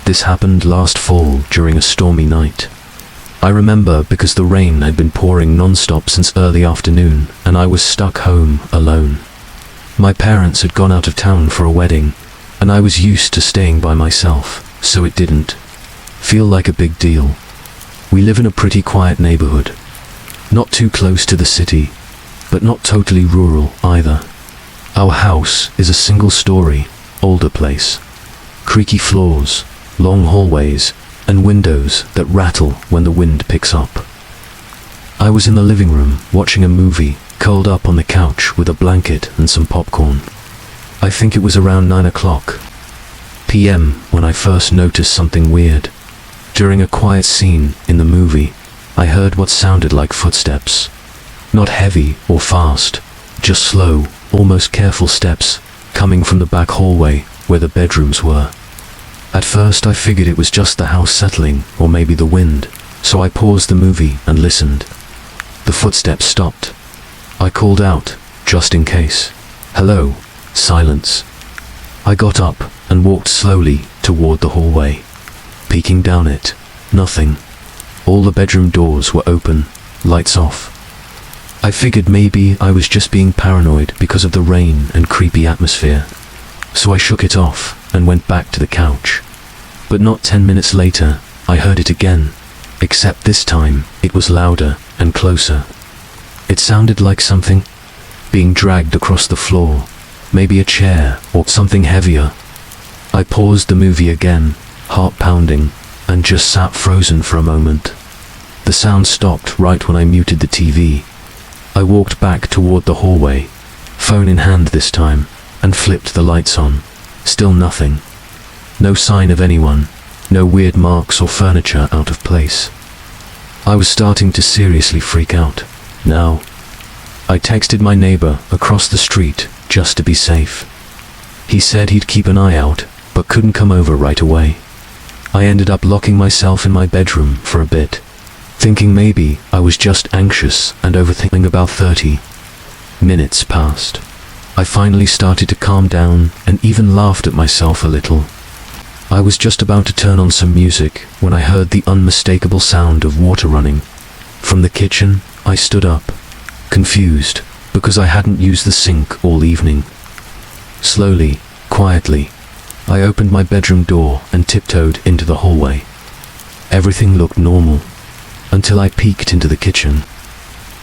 This happened last fall during a stormy night. I remember because the rain had been pouring non-stop since early afternoon and I was stuck home alone. My parents had gone out of town for a wedding and I was used to staying by myself, so it didn't feel like a big deal. We live in a pretty quiet neighborhood, not too close to the city, but not totally rural either. Our house is a single-story, older place. Creaky floors, long hallways, and windows that rattle when the wind picks up. I was in the living room watching a movie, curled up on the couch with a blanket and some popcorn. I think it was around 9 o'clock p.m. when I first noticed something weird. During a quiet scene in the movie, I heard what sounded like footsteps. Not heavy or fast, just slow, almost careful steps, coming from the back hallway where the bedrooms were. At first I figured it was just the house settling, or maybe the wind, so I paused the movie and listened. The footsteps stopped. I called out, just in case. Hello. Silence. I got up and walked slowly toward the hallway. Peeking down it, nothing. All the bedroom doors were open, lights off. I figured maybe I was just being paranoid because of the rain and creepy atmosphere. So I shook it off and went back to the couch. But not 10 minutes later, I heard it again, except this time it was louder and closer. It sounded like something being dragged across the floor, maybe a chair or something heavier. I paused the movie again, heart pounding, and just sat frozen for a moment. The sound stopped right when I muted the TV. I walked back toward the hallway, phone in hand this time, and flipped the lights on. Still nothing. No sign of anyone, no weird marks or furniture out of place. I was starting to seriously freak out. Now, I texted my neighbor across the street just to be safe. He said he'd keep an eye out, but couldn't come over right away. I ended up locking myself in my bedroom for a bit, thinking maybe I was just anxious and overthinking. About 30 minutes passed. I finally started to calm down and even laughed at myself a little. I was just about to turn on some music when I heard the unmistakable sound of water running. From the kitchen, I stood up, confused, because I hadn't used the sink all evening. Slowly, quietly, I opened my bedroom door and tiptoed into the hallway. Everything looked normal, until I peeked into the kitchen.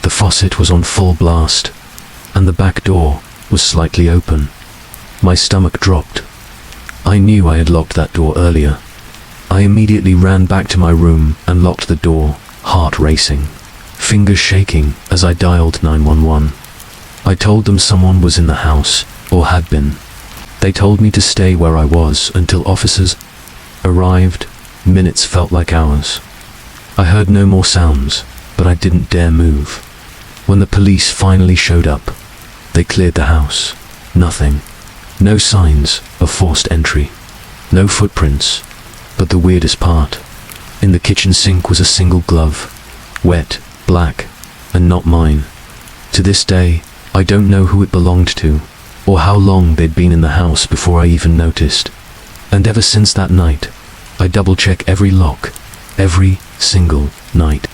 The faucet was on full blast, and the back door was slightly open. My stomach dropped. I knew I had locked that door earlier. I immediately ran back to my room and locked the door, heart racing, fingers shaking as I dialed 911. I told them someone was in the house, or had been. They told me to stay where I was until officers arrived. Minutes felt like hours. I heard no more sounds, but I didn't dare move. When the police finally showed up, they cleared the house. Nothing. No signs of forced entry. No footprints. But the weirdest part, in the kitchen sink was a single glove. Wet, black, and not mine. To this day, I don't know who it belonged to, or how long they'd been in the house before I even noticed. And ever since that night, I double-check every lock, every single night.